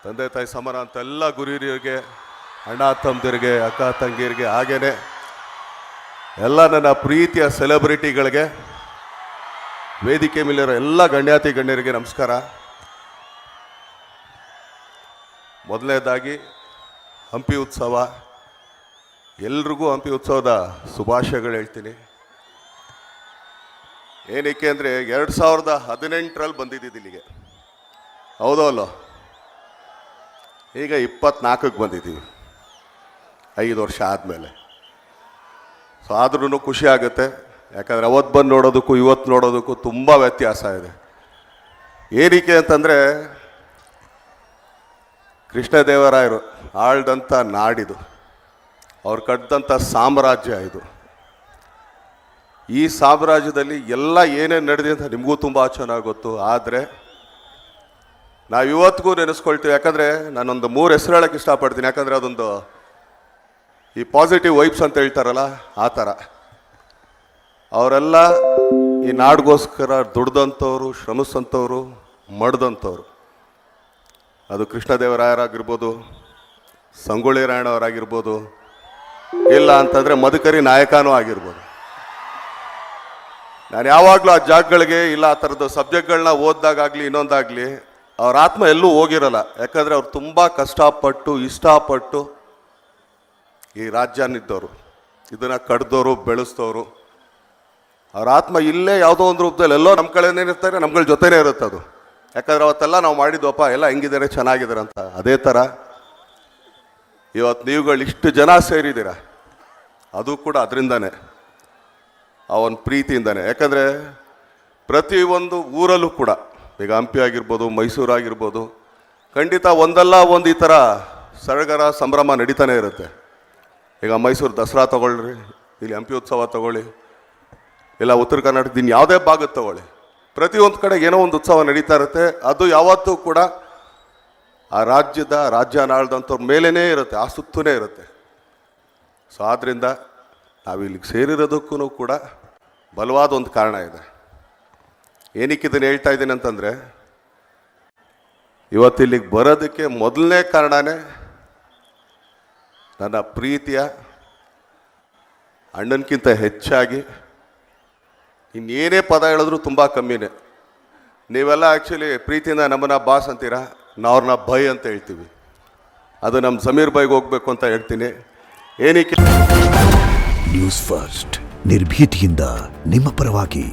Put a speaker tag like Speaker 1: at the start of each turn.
Speaker 1: ತಂದೆ ತಾಯಿ ಸಮಾನ ಅಂತ ಎಲ್ಲ ಗುರಿಯರಿಗೆ, ಅಣ್ಣ ತಮ್ಮದಿರಿಗೆ, ಅಕ್ಕ ತಂಗಿಯರಿಗೆ, ಹಾಗೇನೆ ಎಲ್ಲ ನನ್ನ ಪ್ರೀತಿಯ ಸೆಲೆಬ್ರಿಟಿಗಳಿಗೆ, ವೇದಿಕೆ ಮೇಲಿರೋ ಎಲ್ಲ ಗಣ್ಯಾತಿ ಗಣ್ಯರಿಗೆ ನಮಸ್ಕಾರ. ಮೊದಲನೇದಾಗಿ ಹಂಪಿ ಉತ್ಸವ, ಎಲ್ರಿಗೂ ಹಂಪಿ ಉತ್ಸವದ ಶುಭಾಶಯಗಳು ಹೇಳ್ತೀನಿ. ಏನಕ್ಕೆ ಅಂದರೆ 2018ರಲ್ಲಿ ಬಂದಿದ್ದು ಇಲ್ಲಿಗೆ, ಹೌದೋ ಅಲ್ಲೋ? ಈಗ 24ಕ್ಕೆ ಬಂದಿದ್ದೀವಿ, 5 ವರ್ಷ ಆದಮೇಲೆ. ಸೊ ಆದ್ರೂ ಖುಷಿ ಆಗುತ್ತೆ, ಯಾಕಂದರೆ ಅವತ್ತು ಬಂದು ನೋಡೋದಕ್ಕೂ ಇವತ್ತು ನೋಡೋದಕ್ಕೂ ತುಂಬ ವ್ಯತ್ಯಾಸ ಇದೆ. ಏನಕ್ಕೆ ಅಂತಂದರೆ ಕೃಷ್ಣದೇವರಾಯರು ಆಳ್ದಂಥ ನಾಡಿದು, ಅವ್ರು ಕಟ್ಟಿದಂಥ ಸಾಮ್ರಾಜ್ಯ ಇದು. ಈ ಸಾಮ್ರಾಜ್ಯದಲ್ಲಿ ಎಲ್ಲ ಏನೇನು ನಡೆದಿದೆ ಅಂತ ನಿಮಗೂ ತುಂಬ ಚೆನ್ನಾಗಿ ಗೊತ್ತು. ಆದರೆ ನಾವು ಇವತ್ತಿಗೂ ನೆನೆಸ್ಕೊಳ್ತೀವಿ. ಯಾಕಂದರೆ ನಾನೊಂದು 3 ಹೆಸರು ಹೇಳೋಕ್ಕೆ ಇಷ್ಟಪಡ್ತೀನಿ. ಯಾಕಂದರೆ ಅದೊಂದು ಈ ಪಾಸಿಟಿವ್ ವೈಬ್ಸ್ ಅಂತ ಹೇಳ್ತಾರಲ್ಲ, ಆ ಥರ ಅವರೆಲ್ಲ ಈ ನಾಡಿಗೋಸ್ಕರ ದುಡ್ದಂಥವ್ರು, ಶ್ರಮಿಸಂಥವ್ರು, ಮಡ್ದಂಥವ್ರು. ಅದು ಕೃಷ್ಣದೇವರಾಯರಾಗಿರ್ಬೋದು, ಸಂಗೊಳ್ಳಿ ರಾಯಣ್ಣವರಾಗಿರ್ಬೋದು, ಇಲ್ಲ ಅಂತಂದರೆ ಮಧುಕರಿ ನಾಯಕನೂ ಆಗಿರ್ಬೋದು. ನಾನು ಯಾವಾಗಲೂ ಆ ಜಾಗಗಳಿಗೆ ಇಲ್ಲ ಆ ಥರದ್ದು ಸಬ್ಜೆಕ್ಟ್ಗಳನ್ನ ಓದಿದಾಗಲಿ ಇನ್ನೊಂದಾಗಲಿ ಅವ್ರ ಆತ್ಮ ಎಲ್ಲೂ ಹೋಗಿರಲ್ಲ. ಯಾಕಂದರೆ ಅವ್ರು ತುಂಬ ಕಷ್ಟಪಟ್ಟು ಇಷ್ಟಪಟ್ಟು ಈ ರಾಜ್ಯನಿದ್ದವರು, ಇದನ್ನು ಕಡ್ದವರು, ಬೆಳೆಸ್ತವರು. ಅವ್ರ ಆತ್ಮ ಇಲ್ಲೇ ಯಾವುದೋ ಒಂದು ರೂಪದಲ್ಲಿ ಎಲ್ಲೋ ನಮ್ಮ ಕಡೆನೇ ಇರ್ತಾರೆ, ನಮ್ಗಳ ಜೊತೆನೇ ಇರುತ್ತೆ ಅದು. ಯಾಕಂದರೆ ಅವತ್ತೆಲ್ಲ ನಾವು ಮಾಡಿದ್ವಪ್ಪ ಎಲ್ಲ ಹೆಂಗಿದ್ದಾರೆ, ಚೆನ್ನಾಗಿದ್ದಾರೆ ಅಂತ. ಅದೇ ಥರ ಇವತ್ತು ನೀವುಗಳು ಇಷ್ಟು ಜನ ಸೇರಿದ್ದೀರ, ಅದು ಕೂಡ ಅದರಿಂದನೇ, ಅವನ ಪ್ರೀತಿಯಿಂದನೇ. ಯಾಕಂದರೆ ಪ್ರತಿಯೊಂದು ಊರಲ್ಲೂ ಕೂಡ, ಈಗ ಹಂಪಿ ಆಗಿರ್ಬೋದು, ಮೈಸೂರು ಆಗಿರ್ಬೋದು, ಖಂಡಿತ ಒಂದಲ್ಲ ಒಂದು ಈ ಥರ ಸಡಗರ ಸಂಭ್ರಮ ನಡೀತಾನೆ ಇರುತ್ತೆ. ಈಗ ಮೈಸೂರು ದಸರಾ ತಗೊಳ್ರಿ, ಇಲ್ಲಿ ಹಂಪಿ ಉತ್ಸವ ತಗೊಳ್ಳಿ, ಇಲ್ಲ ಉತ್ತರ ಕರ್ನಾಟಕದ ಇನ್ನು ಯಾವುದೇ ಭಾಗದ ತಗೊಳ್ಳಿ, ಪ್ರತಿಯೊಂದು ಕಡೆ ಏನೋ ಒಂದು ಉತ್ಸವ ನಡೀತಾ ಇರುತ್ತೆ. ಅದು ಯಾವತ್ತೂ ಕೂಡ ಆ ರಾಜ್ಯ ಆಳ್ದಂಥವ್ರ ಮೇಲೇ ಇರುತ್ತೆ, ಆ ಸುತ್ತನೇ ಇರುತ್ತೆ. ಸೊ ಆದ್ದರಿಂದ ನಾವು ಇಲ್ಲಿಗೆ ಸೇರಿರೋದಕ್ಕೂ ಕೂಡ ಬಲವಾದ ಒಂದು ಕಾರಣ ಇದೆ. ಏನಕ್ಕೆ ಇದನ್ನು ಹೇಳ್ತಾ ಇದ್ದೀನಿ ಅಂತಂದರೆ, ಇವತ್ತು ಇಲ್ಲಿಗೆ ಬರೋದಕ್ಕೆ ಮೊದಲನೇ ಕಾರಣನೇ ನನ್ನ ಪ್ರೀತಿಯ ಅಣ್ಣನಕ್ಕಿಂತ ಹೆಚ್ಚಾಗಿ ಇನ್ನೇನೇ ಪದ ಹೇಳಿದ್ರು ತುಂಬ ಕಮ್ಮಿನೇ. ನೀವೆಲ್ಲ ಆ್ಯಕ್ಚುಲಿ ಪ್ರೀತಿಯಿಂದ ನಮ್ಮನ್ನ ಬಾಸ್ ಅಂತೀರಾ, ನಾವು ಅವ್ರನ್ನ ಬೈ ಅಂತ ಹೇಳ್ತೀವಿ. ಅದು ನಮ್ಮ ಸಮೀರ್ ಬೈಗೆ ಹೋಗ್ಬೇಕು ಅಂತ ಹೇಳ್ತೀನಿ. ಏನಕ್ಕೆ
Speaker 2: ನ್ಯೂಸ್ ಫಸ್ಟ್, ನಿರ್ಭೀತಿಯಿಂದ ನಿಮ್ಮ ಪರವಾಗಿ.